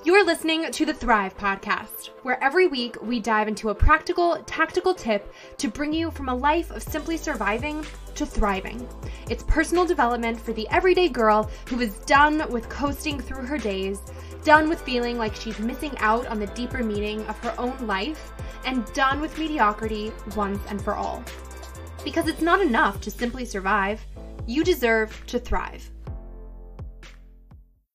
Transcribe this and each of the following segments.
You're listening to the Thrive Podcast, where every week we dive into a practical, tactical tip to bring you from a life of simply surviving to thriving. It's personal development for the everyday girl who is done with coasting through her days, done with feeling like she's missing out on the deeper meaning of her own life, and done with mediocrity once and for all. Because it's not enough to simply survive. You deserve to thrive.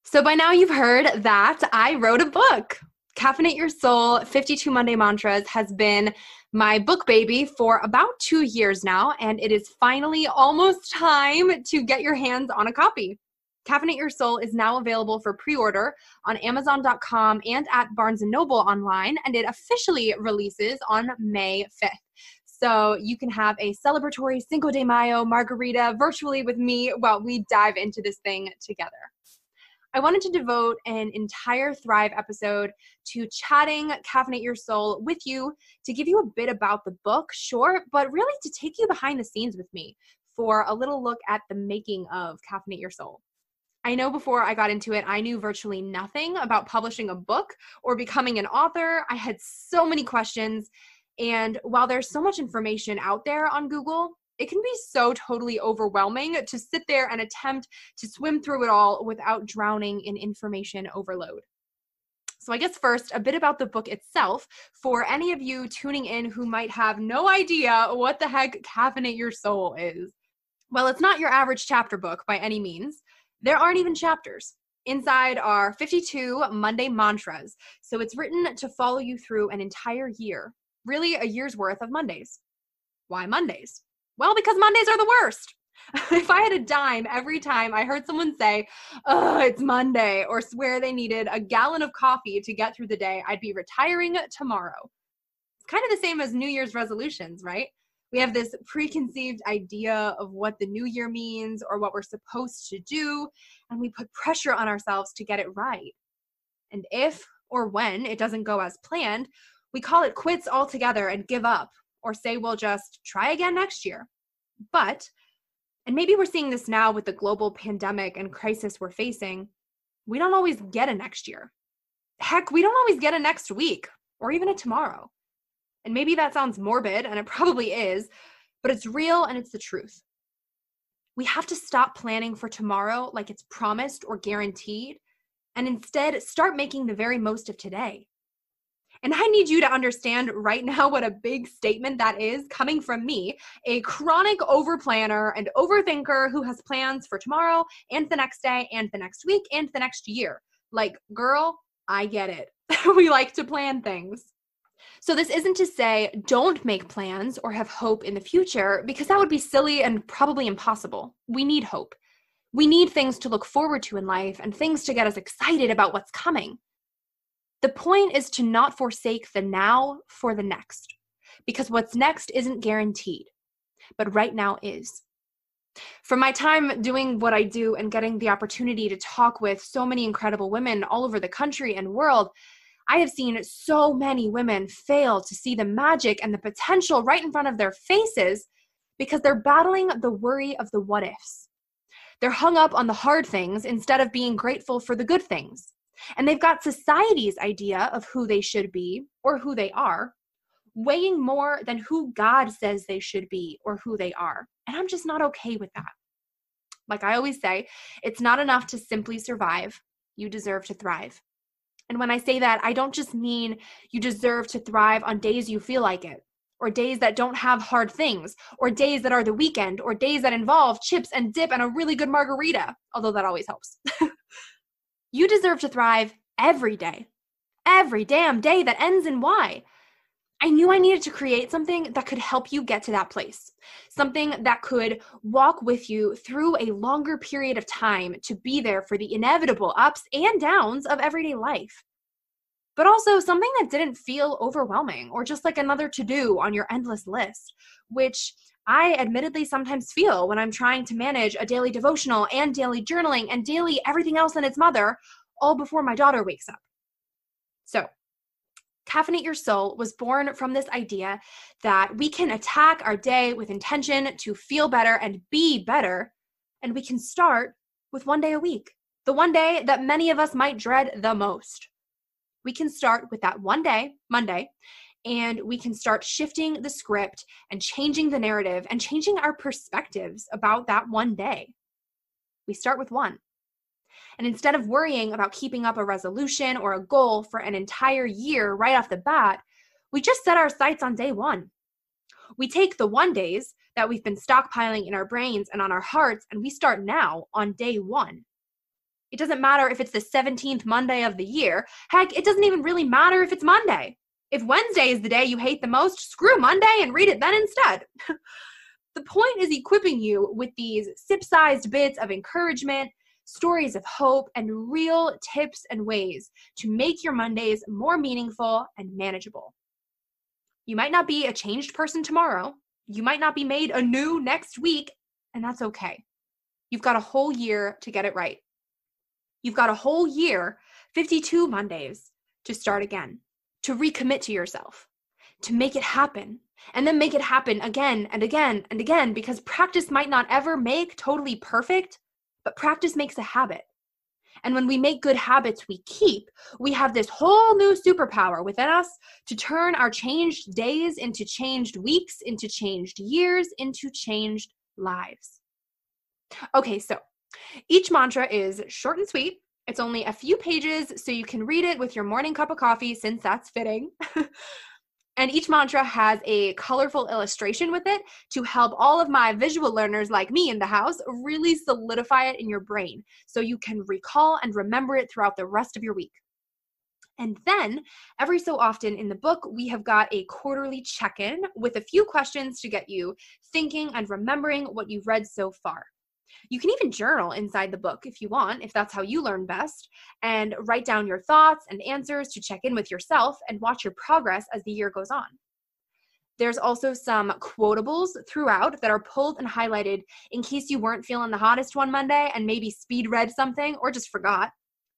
So by now you've heard that I wrote a book. Caffeinate Your Soul, 52 Monday Mantras has been my book baby for about 2 years now, and it is finally almost time to get your hands on a copy. Caffeinate Your Soul is now available for pre-order on Amazon.com and at Barnes & Noble online, and it officially releases on May 5th. So you can have a celebratory Cinco de Mayo margarita virtually with me while we dive into this thing together. I wanted to devote an entire Thrive episode to chatting Caffeinate Your Soul with you to give you a bit about the book, sure, but really to take you behind the scenes with me for a little look at the making of Caffeinate Your Soul. I know before I got into it, I knew virtually nothing about publishing a book or becoming an author. I had so many questions, and while there's so much information out there on Google, it can be so totally overwhelming to sit there and attempt to swim through it all without drowning in information overload. So I guess first, a bit about the book itself for any of you tuning in who might have no idea what the heck Caffeinate Your Soul is. Well, it's not your average chapter book by any means. There aren't even chapters. Inside are 52 Monday mantras, so it's written to follow you through an entire year, really a year's worth of Mondays. Why Mondays? Well, because Mondays are the worst. If I had a dime every time I heard someone say, "Oh, it's Monday," or swear they needed a gallon of coffee to get through the day, I'd be retiring tomorrow. It's kind of the same as New Year's resolutions, right? We have this preconceived idea of what the new year means or what we're supposed to do, and we put pressure on ourselves to get it right. And if or when it doesn't go as planned, we call it quits altogether and give up, or say we'll just try again next year. But, and maybe we're seeing this now with the global pandemic and crisis we're facing, we don't always get a next year. Heck, we don't always get a next week or even a tomorrow. And maybe that sounds morbid, and it probably is, but it's real and it's the truth. We have to stop planning for tomorrow like it's promised or guaranteed, and instead start making the very most of today. And I need you to understand right now what a big statement that is coming from me, a chronic overplanner and overthinker who has plans for tomorrow and the next day and the next week and the next year. Like, girl, I get it. We like to plan things. So this isn't to say don't make plans or have hope in the future, because that would be silly and probably impossible. We need hope. We need things to look forward to in life and things to get us excited about what's coming. The point is to not forsake the now for the next, because what's next isn't guaranteed, but right now is. From my time doing what I do and getting the opportunity to talk with so many incredible women all over the country and world, I have seen so many women fail to see the magic and the potential right in front of their faces because they're battling the worry of the what ifs. They're hung up on the hard things instead of being grateful for the good things. And they've got society's idea of who they should be or who they are weighing more than who God says they should be or who they are. And I'm just not okay with that. Like I always say, it's not enough to simply survive. You deserve to thrive. And when I say that, I don't just mean you deserve to thrive on days you feel like it, or days that don't have hard things, or days that are the weekend, or days that involve chips and dip and a really good margarita, although that always helps. You deserve to thrive every day, every damn day that ends in Y. I knew I needed to create something that could help you get to that place, something that could walk with you through a longer period of time to be there for the inevitable ups and downs of everyday life. But also something that didn't feel overwhelming or just like another to-do on your endless list, which I admittedly sometimes feel when I'm trying to manage a daily devotional and daily journaling and daily everything else and its mother, all before my daughter wakes up. So, Caffeinate Your Soul was born from this idea that we can attack our day with intention to feel better and be better, and we can start with one day a week, the one day that many of us might dread the most. We can start with that one day, Monday, and we can start shifting the script and changing the narrative and changing our perspectives about that one day. We start with one. And instead of worrying about keeping up a resolution or a goal for an entire year right off the bat, we just set our sights on day one. We take the 1 days that we've been stockpiling in our brains and on our hearts, and we start now on day one. It doesn't matter if it's the 17th Monday of the year. Heck, it doesn't even really matter if it's Monday. If Wednesday is the day you hate the most, screw Monday and read it then instead. The point is equipping you with these sip-sized bits of encouragement, stories of hope, and real tips and ways to make your Mondays more meaningful and manageable. You might not be a changed person tomorrow. You might not be made anew next week, and that's okay. You've got a whole year to get it right. You've got a whole year, 52 Mondays, to start again, to recommit to yourself, to make it happen, and then make it happen again and again and again, because practice might not ever make totally perfect, but practice makes a habit. And when we make good habits we keep, we have this whole new superpower within us to turn our changed days into changed weeks, into changed years, into changed lives. Okay, so each mantra is short and sweet. It's only a few pages, so you can read it with your morning cup of coffee, since that's fitting. And each mantra has a colorful illustration with it to help all of my visual learners like me in the house really solidify it in your brain so you can recall and remember it throughout the rest of your week. And then, every so often in the book, we have got a quarterly check-in with a few questions to get you thinking and remembering what you've read so far. You can even journal inside the book if you want, if that's how you learn best, and write down your thoughts and answers to check in with yourself and watch your progress as the year goes on. There's also some quotables throughout that are pulled and highlighted in case you weren't feeling the hottest one Monday and maybe speed read something or just forgot.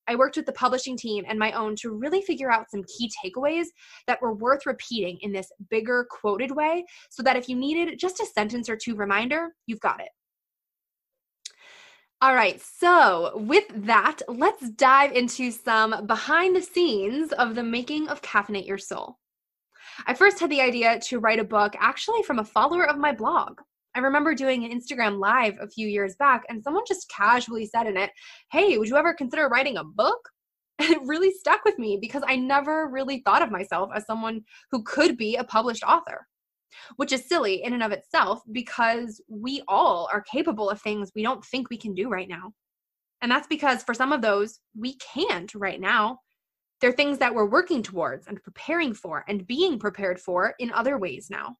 I worked with the publishing team and my own to really figure out some key takeaways that were worth repeating in this bigger quoted way, so that if you needed just a sentence or two reminder, you've got it. All right, so with that, let's dive into some behind the scenes of the making of Caffeinate Your Soul. I first had the idea to write a book actually from a follower of my blog. I remember doing an Instagram live a few years back, and someone just casually said in it, "Hey, would you ever consider writing a book?" And it really stuck with me because I never really thought of myself as someone who could be a published author. Which is silly in and of itself, because we all are capable of things we don't think we can do right now. And that's because for some of those, we can't right now. They're things that we're working towards and preparing for and being prepared for in other ways now.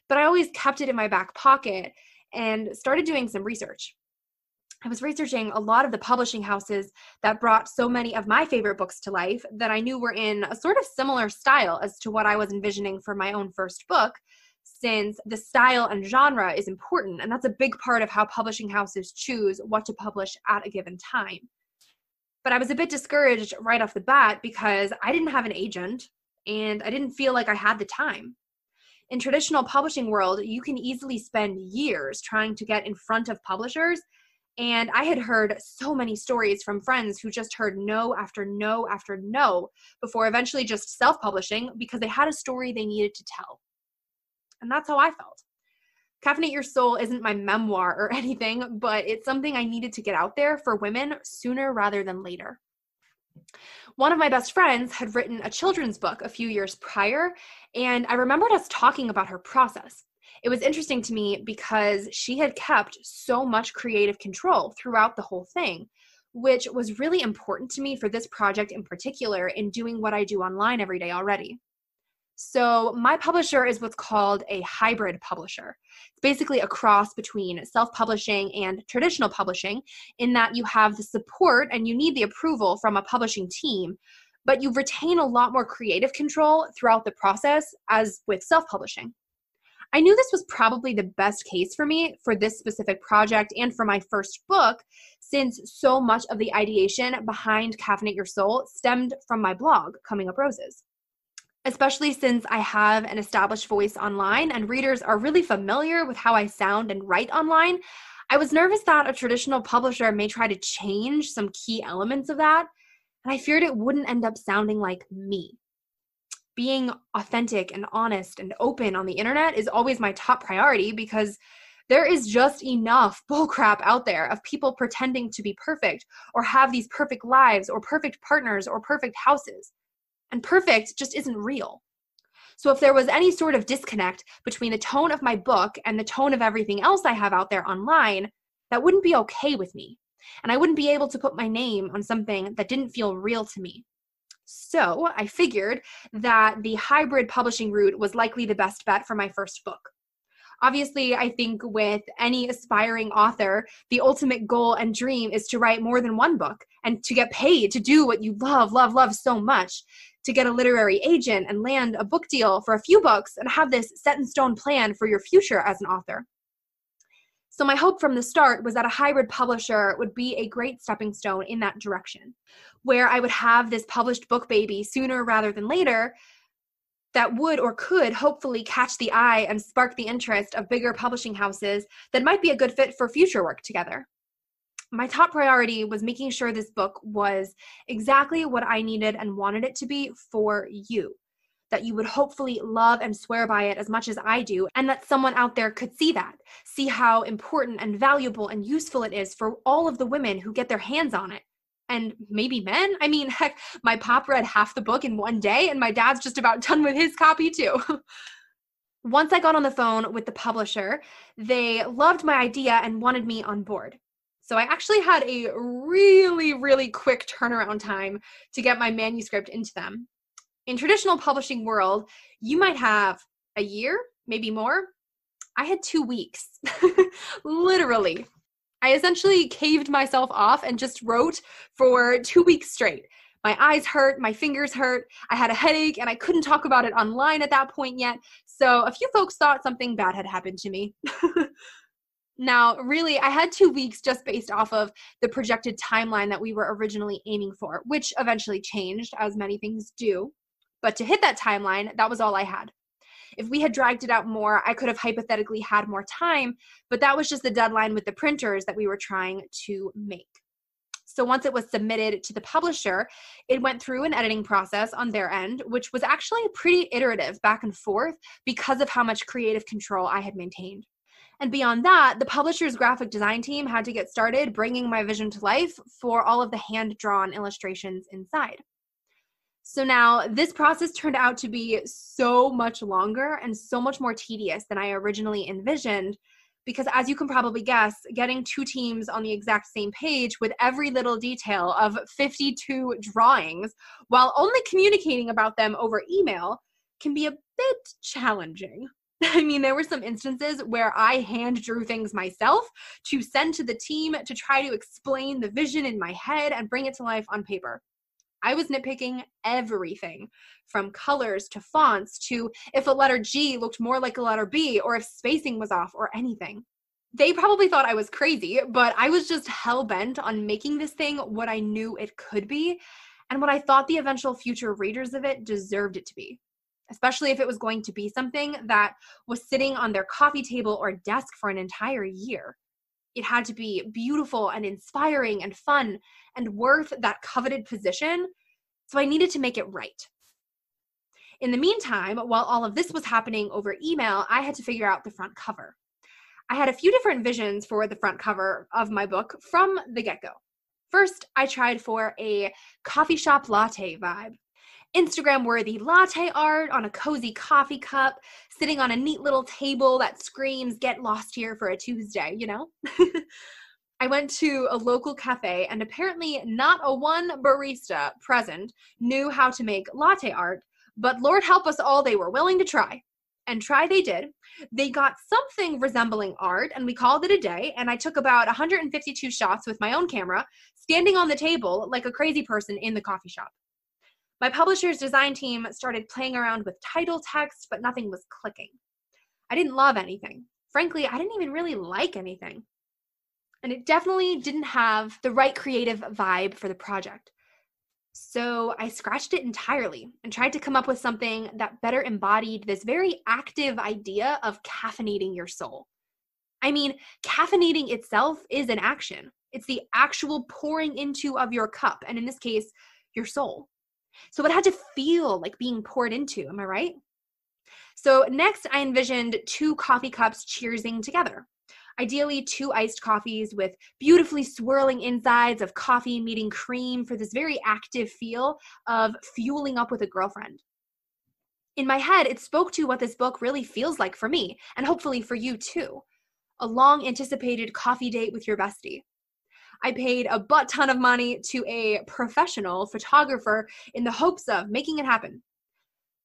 But I always kept it in my back pocket and started doing some research. I was researching a lot of the publishing houses that brought so many of my favorite books to life that I knew were in a sort of similar style as to what I was envisioning for my own first book, since the style and genre is important, and that's a big part of how publishing houses choose what to publish at a given time. But I was a bit discouraged right off the bat because I didn't have an agent and I didn't feel like I had the time. In traditional publishing world, you can easily spend years trying to get in front of publishers. And I had heard so many stories from friends who just heard no after no after no before eventually just self-publishing because they had a story they needed to tell. And that's how I felt. Caffeinate Your Soul isn't my memoir or anything, but it's something I needed to get out there for women sooner rather than later. One of my best friends had written a children's book a few years prior, and I remembered us talking about her process. It was interesting to me because she had kept so much creative control throughout the whole thing, which was really important to me for this project in particular in doing what I do online every day already. So my publisher is what's called a hybrid publisher. It's basically a cross between self-publishing and traditional publishing, in that you have the support and you need the approval from a publishing team, but you retain a lot more creative control throughout the process as with self-publishing. I knew this was probably the best case for me for this specific project and for my first book, since so much of the ideation behind Caffeinate Your Soul stemmed from my blog, Coming Up Roses. Especially since I have an established voice online and readers are really familiar with how I sound and write online, I was nervous that a traditional publisher may try to change some key elements of that. and I feared it wouldn't end up sounding like me. Being authentic and honest and open on the internet is always my top priority because there is just enough bullcrap out there of people pretending to be perfect or have these perfect lives or perfect partners or perfect houses. And perfect just isn't real. So if there was any sort of disconnect between the tone of my book and the tone of everything else I have out there online, that wouldn't be okay with me. And I wouldn't be able to put my name on something that didn't feel real to me. So I figured that the hybrid publishing route was likely the best bet for my first book. Obviously, I think with any aspiring author, the ultimate goal and dream is to write more than one book and to get paid to do what you love, love, love so much, to get a literary agent and land a book deal for a few books and have this set in stone plan for your future as an author. So my hope from the start was that a hybrid publisher would be a great stepping stone in that direction, where I would have this published book baby sooner rather than later that would or could hopefully catch the eye and spark the interest of bigger publishing houses that might be a good fit for future work together. My top priority was making sure this book was exactly what I needed and wanted it to be for you, that you would hopefully love and swear by it as much as I do, and that someone out there could see that, see how important and valuable and useful it is for all of the women who get their hands on it. And maybe men. I mean, heck, my pop read half the book in one day, and my dad's just about done with his copy too. Once I got on the phone with the publisher, they loved my idea and wanted me on board. So I actually had a really, really quick turnaround time to get my manuscript into them. In traditional publishing world, you might have a year, maybe more. I had 2 weeks, literally. I essentially caved myself off and just wrote for 2 weeks straight. My eyes hurt, my fingers hurt, I had a headache, and I couldn't talk about it online at that point yet. So a few folks thought something bad had happened to me. Now, really, I had 2 weeks just based off of the projected timeline that we were originally aiming for, which eventually changed, as many things do. But to hit that timeline, that was all I had. If we had dragged it out more, I could have hypothetically had more time, but that was just the deadline with the printers that we were trying to make. So once it was submitted to the publisher, it went through an editing process on their end, which was actually pretty iterative back and forth because of how much creative control I had maintained. And beyond that, the publisher's graphic design team had to get started bringing my vision to life for all of the hand-drawn illustrations inside. So now this process turned out to be so much longer and so much more tedious than I originally envisioned because, as you can probably guess, getting 2 teams on the exact same page with every little detail of 52 drawings while only communicating about them over email can be a bit challenging. I mean, there were some instances where I hand drew things myself to send to the team to try to explain the vision in my head and bring it to life on paper. I was nitpicking everything from colors to fonts to if a letter G looked more like a letter B or if spacing was off or anything. They probably thought I was crazy, but I was just hell-bent on making this thing what I knew it could be and what I thought the eventual future readers of it deserved it to be, especially if it was going to be something that was sitting on their coffee table or desk for an entire year. It had to be beautiful and inspiring and fun and worth that coveted position, so I needed to make it right. In the meantime, while all of this was happening over email, I had to figure out the front cover. I had a few different visions for the front cover of my book from the get-go. First, I tried for a coffee shop latte vibe. Instagram-worthy latte art on a cozy coffee cup, sitting on a neat little table that screams, "Get lost here for a Tuesday," you know? I went to a local cafe, and apparently not a one barista present knew how to make latte art, but Lord help us all, they were willing to try. And try they did. They got something resembling art, and we called it a day, and I took about 152 shots with my own camera, standing on the table like a crazy person in the coffee shop. My publisher's design team started playing around with title text, but nothing was clicking. I didn't love anything. Frankly, I didn't even really like anything. And it definitely didn't have the right creative vibe for the project. So I scratched it entirely and tried to come up with something that better embodied this very active idea of caffeinating your soul. I mean, caffeinating itself is an action. It's the actual pouring into of your cup, and in this case, your soul. So it had to feel like being poured into. Am I right? So next, I envisioned 2 coffee cups cheersing together. Ideally, 2 iced coffees with beautifully swirling insides of coffee meeting cream for this very active feel of fueling up with a girlfriend. In my head, it spoke to what this book really feels like for me, and hopefully for you too. A long anticipated coffee date with your bestie. I paid a butt ton of money to a professional photographer in the hopes of making it happen.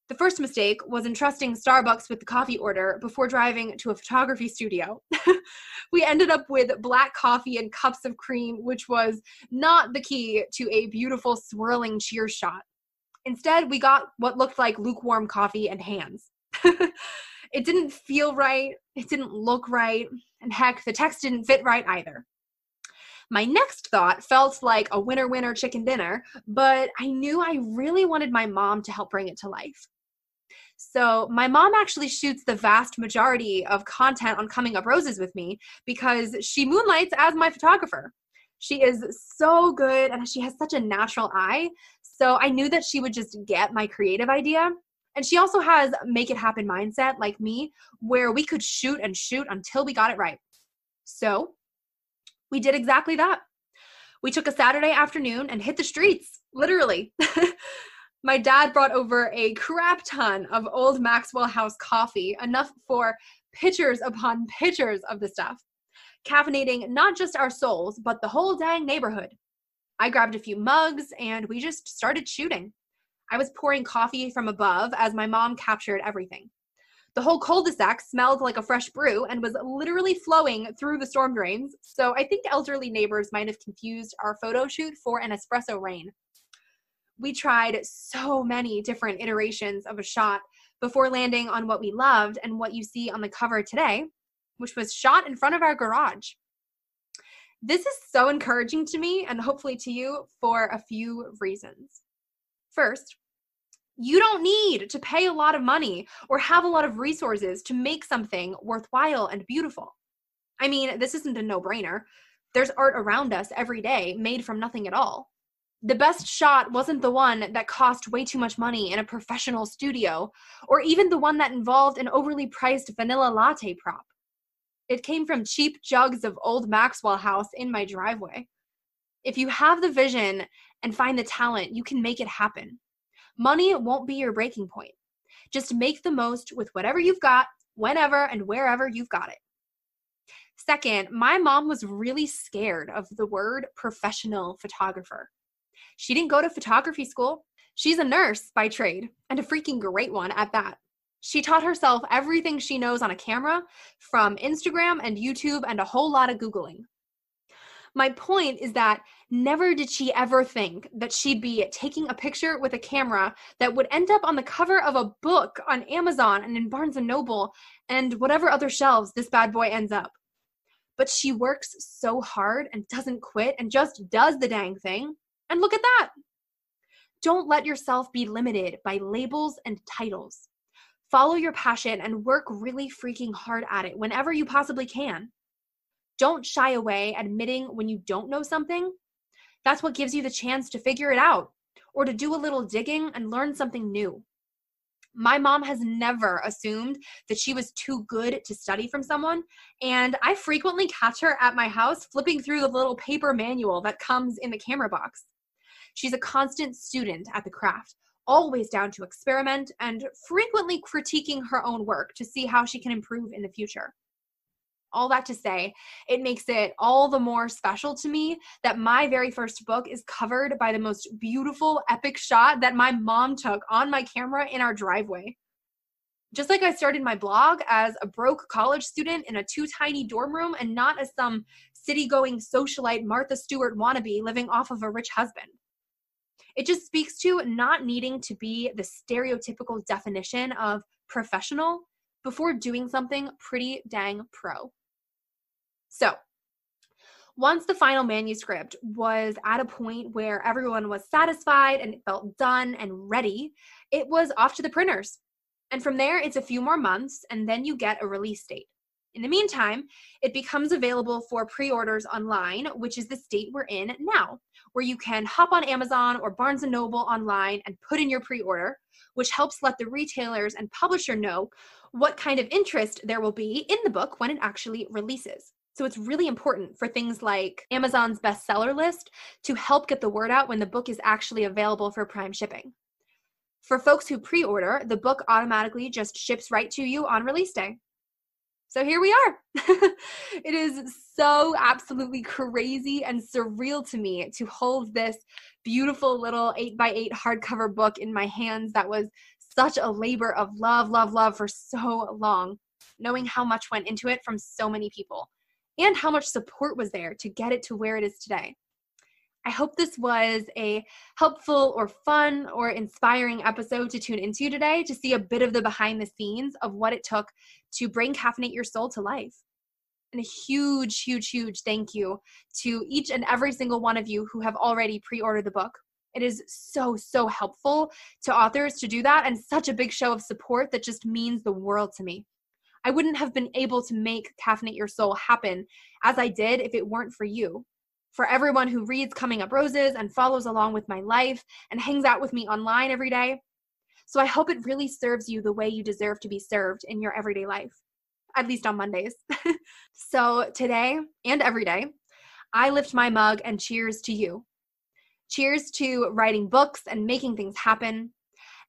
The first mistake was entrusting Starbucks with the coffee order before driving to a photography studio. We ended up with black coffee and cups of cream, which was not the key to a beautiful swirling cheer shot. Instead, we got what looked like lukewarm coffee and hands. It didn't feel right, it didn't look right, and heck, the text didn't fit right either. My next thought felt like a winner-winner chicken dinner, but I knew I really wanted my mom to help bring it to life. So my mom actually shoots the vast majority of content on Coming Up Roses with me because she moonlights as my photographer. She is so good and she has such a natural eye. So I knew that she would just get my creative idea. And she also has make it happen mindset like me, where we could shoot and shoot until we got it right. So we did exactly that. We took a Saturday afternoon and hit the streets, literally. My dad brought over a crap ton of old Maxwell House coffee, enough for pitchers upon pitchers of the stuff, caffeinating not just our souls, but the whole dang neighborhood. I grabbed a few mugs and we just started shooting. I was pouring coffee from above as my mom captured everything. The whole cul-de-sac smelled like a fresh brew and was literally flowing through the storm drains, so I think elderly neighbors might have confused our photo shoot for an espresso rain. We tried so many different iterations of a shot before landing on what we loved and what you see on the cover today, which was shot in front of our garage. This is so encouraging to me and hopefully to you for a few reasons. First, you don't need to pay a lot of money or have a lot of resources to make something worthwhile and beautiful. I mean, this isn't a no-brainer. There's art around us every day made from nothing at all. The best shot wasn't the one that cost way too much money in a professional studio, or even the one that involved an overly priced vanilla latte prop. It came from cheap jugs of old Maxwell House in my driveway. If you have the vision and find the talent, you can make it happen. Money won't be your breaking point. Just make the most with whatever you've got, whenever and wherever you've got it. Second, my mom was really scared of the word professional photographer. She didn't go to photography school. She's a nurse by trade, and a freaking great one at that. She taught herself everything she knows on a camera from Instagram and YouTube and a whole lot of Googling. My point is that never did she ever think that she'd be taking a picture with a camera that would end up on the cover of a book on Amazon and in Barnes & Noble and whatever other shelves this bad boy ends up. But she works so hard and doesn't quit and just does the dang thing. And look at that. Don't let yourself be limited by labels and titles. Follow your passion and work really freaking hard at it whenever you possibly can. Don't shy away admitting when you don't know something. That's what gives you the chance to figure it out or to do a little digging and learn something new. My mom has never assumed that she was too good to study from someone, and I frequently catch her at my house flipping through the little paper manual that comes in the camera box. She's a constant student at the craft, always down to experiment and frequently critiquing her own work to see how she can improve in the future. All that to say, it makes it all the more special to me that my very first book is covered by the most beautiful, epic shot that my mom took on my camera in our driveway. Just like I started my blog as a broke college student in a too tiny dorm room and not as some city-going socialite Martha Stewart wannabe living off of a rich husband. It just speaks to not needing to be the stereotypical definition of professional before doing something pretty dang pro. So, once the final manuscript was at a point where everyone was satisfied and it felt done and ready, it was off to the printers. And from there, it's a few more months, and then you get a release date. In the meantime, it becomes available for pre-orders online, which is the state we're in now, where you can hop on Amazon or Barnes & Noble online and put in your pre-order, which helps let the retailers and publisher know what kind of interest there will be in the book when it actually releases. So it's really important for things like Amazon's bestseller list to help get the word out when the book is actually available for Prime shipping. For folks who pre-order, the book automatically just ships right to you on release day. So here we are. It is so absolutely crazy and surreal to me to hold this beautiful little 8x8 hardcover book in my hands that was such a labor of love for so long, knowing how much went into it from so many people and how much support was there to get it to where it is today. I hope this was a helpful or fun or inspiring episode to tune into today to see a bit of the behind the scenes of what it took to bring Caffeinate Your Soul to life. And a huge thank you to each and every single one of you who have already pre-ordered the book. It is so helpful to authors to do that, and such a big show of support that just means the world to me. I wouldn't have been able to make Caffeinate Your Soul happen as I did if it weren't for you. For everyone who reads Coming Up Roses and follows along with my life and hangs out with me online every day. So I hope it really serves you the way you deserve to be served in your everyday life, at least on Mondays. So today and every day, I lift my mug and cheers to you. Cheers to writing books and making things happen.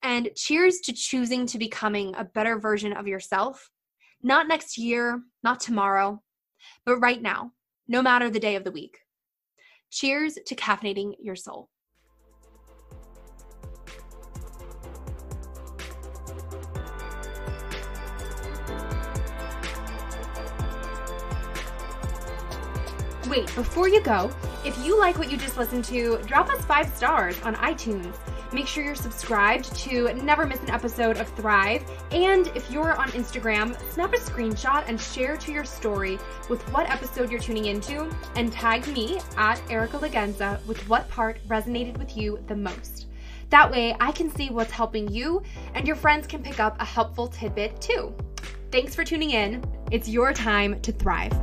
And cheers to choosing to becoming a better version of yourself. Not next year, not tomorrow, but right now, no matter the day of the week. Cheers to caffeinating your soul. Wait, before you go, if you like what you just listened to, drop us 5 stars on iTunes. Make sure you're subscribed to never miss an episode of Thrive. And if you're on Instagram, snap a screenshot and share to your story with what episode you're tuning into, and tag me at Erica Lagenza with what part resonated with you the most. That way I can see what's helping you and your friends can pick up a helpful tidbit too. Thanks for tuning in. It's your time to thrive.